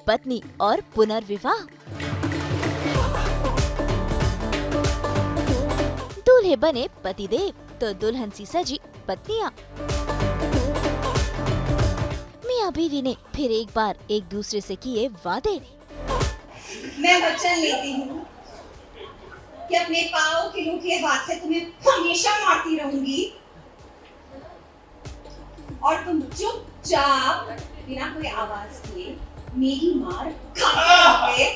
पत्नी और पुनर्विवाह। दूल्हे बने पतिदेव तो दुल्हन सी सजी पत्नियां। मियां बीवी ने फिर एक बार एक दूसरे से किए वादे। मैं वचन लेती हूँ कि अपने पाँव के नोक के हाथ से तुम्हें हमेशा मारती रहूंगी और तुम चुपचाप बिना कोई आवाज किए मेरी मार खाते रहोगे।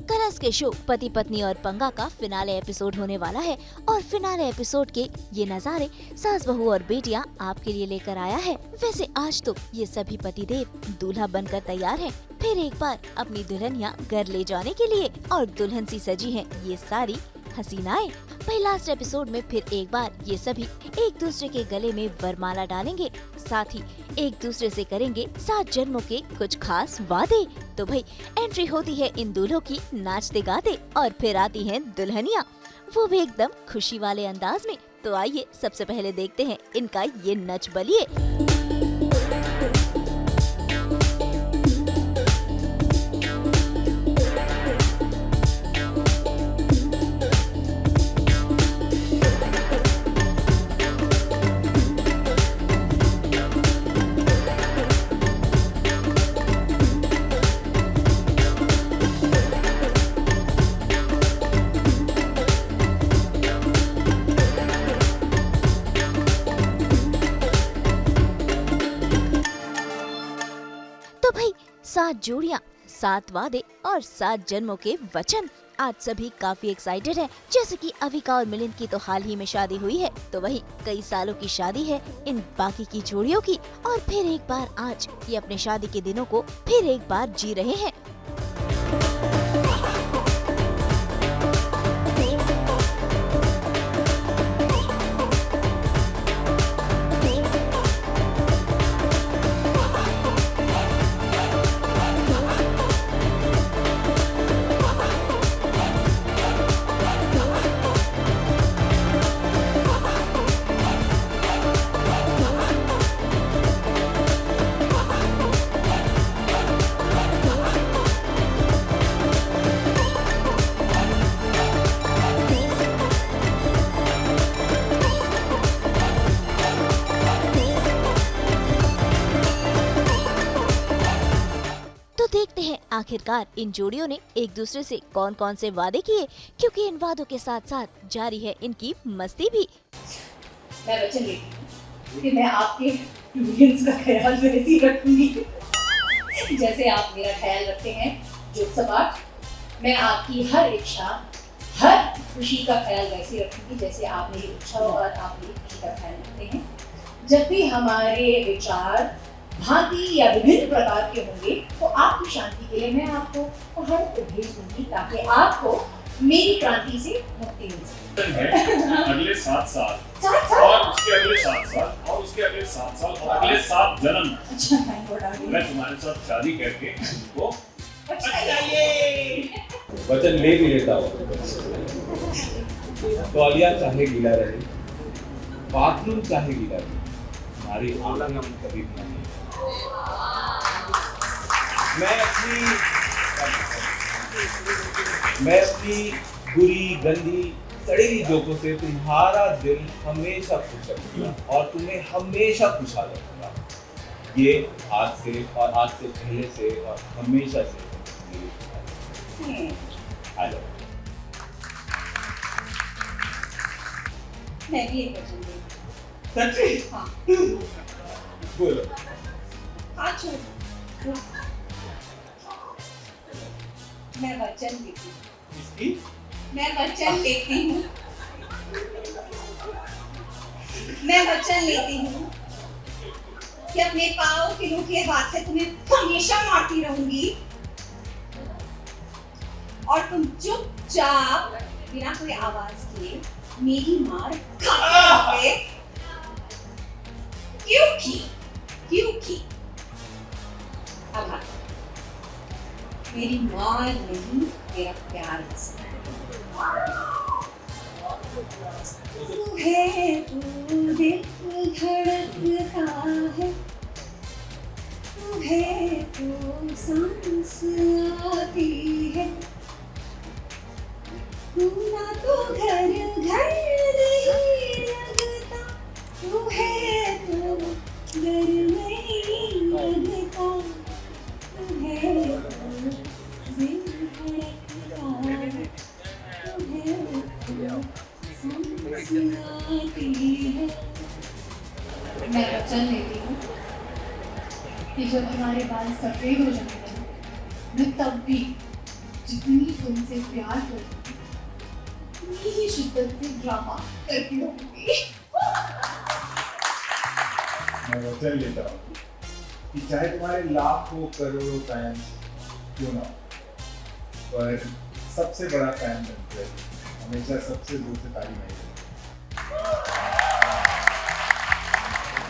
कलर्स के शो पति पत्नी और पंगा का फिनाले एपिसोड होने वाला है और फिनाले एपिसोड के ये नज़ारे सास बहू और बेटियां आपके लिए लेकर आया है। वैसे आज तो ये सभी पतिदेव दूल्हा बनकर तैयार हैं, फिर एक बार अपनी दुल्हनियां घर ले जाने के लिए और दुल्हन सी सजी हैं ये सारी हसीनाएं। वही लास्ट एपिसोड में फिर एक बार ये सभी एक दूसरे के गले में वरमाला डालेंगे, साथ ही एक दूसरे से करेंगे 7 जन्मों के कुछ खास वादे। तो भाई एंट्री होती है इन दूल्हों की नाचते गाते और फिर आती हैं दुल्हनियां, वो भी एकदम खुशी वाले अंदाज में। तो आइए सबसे पहले देखते हैं इनका ये नच बलिए। तो भाई 7 जोड़ियां, 7 वादे और 7 जन्मों के वचन। आज सभी काफी एक्साइटेड हैं, जैसे कि अविका और मिलिंद की तो हाल ही में शादी हुई है, तो वही कई सालों की शादी है इन बाकी की जोड़ियों की। और फिर एक बार आज ये अपने शादी के दिनों को फिर एक बार जी रहे हैं। देखते हैं आखिरकार इन जोड़ियों ने एक दूसरे से कौन कौन से वादे किए, क्योंकि इन वादों के साथ साथ जारी है इनकी मस्ती भी। मैं वचन लेती हूँ कि मैं आपके मिलियंस का ख्याल वैसे ही रखूंगी जैसे आप मेरा ख्याल रखते हैं। जोक सपाट, मैं आपकी हर इच्छा, हर खुशी का ख्याल वैसे ही रखूंगी जैसे आप मेरी इच्छा और आप मेरी खुशी का ख्याल रखते हैं। जब भी हमारे विचार भांति या विभिन्न प्रकार के होंगे तो आपकी शांति के लिए मैं आपको हर भेज दूंगी ताकि आपको मेरी क्रांति से मुक्ति मिल सके। अगले 7 साल 7 साल और उसके अगले 7 साल और उसके अगले 7 साल और अगले 7 जन्म अच्छा मैं मैं तुम्हारे साथ शादी करके तुमको अच्छा ये वचन ले भी लेता हूँ तो अलिया चाहे गीला रहे, बाथरूम चाहे गीला रहे, हमारी आंगन कभी नहीं। मैं अपनी बुरी गंदी सड़ेली जोकों से तुम्हारा दिल हमेशा खुश रखूंगा और तुम्हें हमेशा खुशहाल रखूंगा। ये आज से और आज से पहले से और हमेशा से आ जाओ। मैं भी एक वचन देती सच्ची? हाँ बोलो। हाथ छोड़। मैं वचन देती हूँ। इसकी? मैं वचन लेती हूँ। मैं वचन लेती हूँ कि अपने पाँव के नोक के हाथ से तुम्हें हमेशा मारती रहूंगी और तुम चुपचाप बिना कोई आवाज किए मेरी मार खाते रहोगे। क्योंकि अब हाँ, मेरी मार नहीं मेरा प्यार तू है, तू दिल धड़कता है, तू है, तो सांस आती है, तू ना तो घर घर नहीं लगता, तू है तो घर नहीं लगता, तू है तो दिल धड़कता, तू है तो सांस आती है। मैं वचन लेती हूँ कि जब हमारे बाल सफेद हो जाएंगे, मैं तब भी जितनी तुमसे प्यार करती हूँ, उतनी ही शिद्दत से ड्रामा करती रहूंगी। मैं वचन लेता हूँ कि चाहे तुम्हारे लाखों करोड़ों फैंस क्यों ना हो, पर सबसे बड़ा फैन बनकर हमेशा सबसे दूर से ताली मारेगा।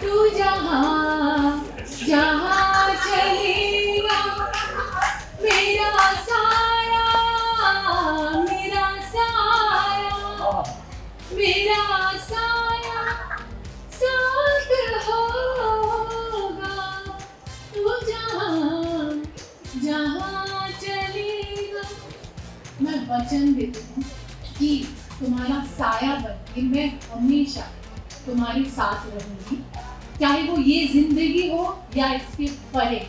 तू जहाँ जहाँ चलेगा, मेरा साया, मेरा साया, मेरा साया साथ होगा। तू जहाँ जहाँ चलेगा, मैं वचन देती हूँ कि तुम्हारा साया बनके मैं हमेशा तुम्हारे साथ रहूंगी, चाहे वो ये जिंदगी हो या इसके परे।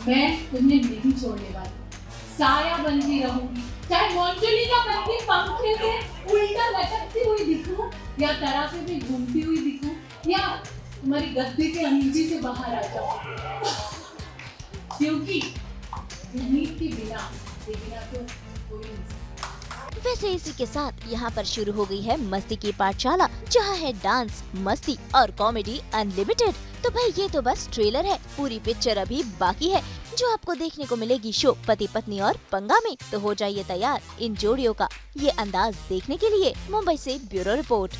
मैं तुम्हें नहीं छोड़ने वाली, साया बन के रहूंगी, चाहे मॉन्टेलिका बन के पंखे से उल्टा लटकती हुई दिखूं, या तरापे में घूमती हुई दिखूं, या तुम्हारी गद्दे के अंगीठी से बाहर आ जाऊं। क्योंकि उम्मीद के बिना तो कोई नहीं सकता। वैसे इसी के साथ यहाँ पर शुरू हो गई है मस्ती की पाठशाला, जहाँ है डांस, मस्ती और कॉमेडी अनलिमिटेड। तो भाई ये तो बस ट्रेलर है, पूरी पिक्चर अभी बाकी है, जो आपको देखने को मिलेगी शो पति पत्नी और पंगा में। तो हो जाइए तैयार इन जोड़ियों का ये अंदाज देखने के लिए। मुंबई से ब्यूरो रिपोर्ट।